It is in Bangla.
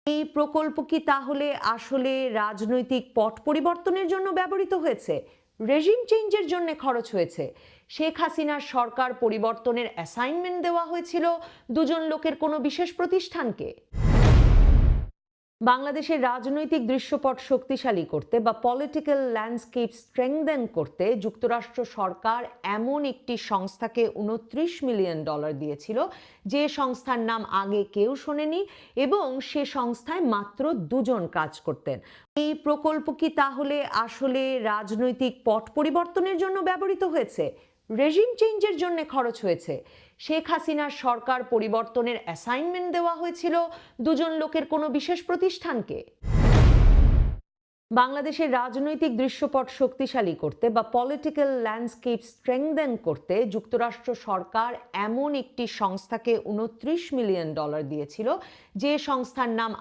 এই প্রকল্প কি তাহলে আসলে রাজনৈতিক পট পরিবর্তনের জন্য ব্যবহৃত হয়েছে? রেজিম চেঞ্জের জন্য খরচ হয়েছে? শেখ হাসিনার সরকার পরিবর্তনের অ্যাসাইনমেন্ট দেওয়া হয়েছিল দুজন লোকের কোনো বিশেষ প্রতিষ্ঠানকে? বাংলাদেশের রাজনৈতিক দৃশ্যপট শক্তিশালী করতে বা পলিটিক্যাল ল্যান্ডস্কেপ স্ট্রেংথেন করতে যুক্তরাষ্ট্র সরকার এমন একটি সংস্থাকে $29 মিলিয়ন দিয়েছিল, যে সংস্থার নাম আগে কেউ শোনেনি, এবং সে সংস্থায় মাত্র দুজন কাজ করতেন। এই প্রকল্প কি তাহলে আসলে রাজনৈতিক পট পরিবর্তনের জন্য ব্যবহৃত হয়েছে? রেজিম চেঞ্জের জন্য খরচ হয়েছে? শেখ হাসিনার সরকার পরিবর্তনের অ্যাসাইনমেন্ট দেওয়া হয়েছিল দুজন লোকের কোনো বিশেষ প্রতিষ্ঠানকে? বাংলাদেশের রাজনৈতিক দৃশ্যপট শক্তিশালী করতে বা পলিটিক্যাল ল্যান্ডস্কেপ স্ট্রেংথেন করতে যুক্তরাষ্ট্র সরকার এমন একটি সংস্থাকে $29 মিলিয়ন দিয়েছিল, যে সংস্থার নাম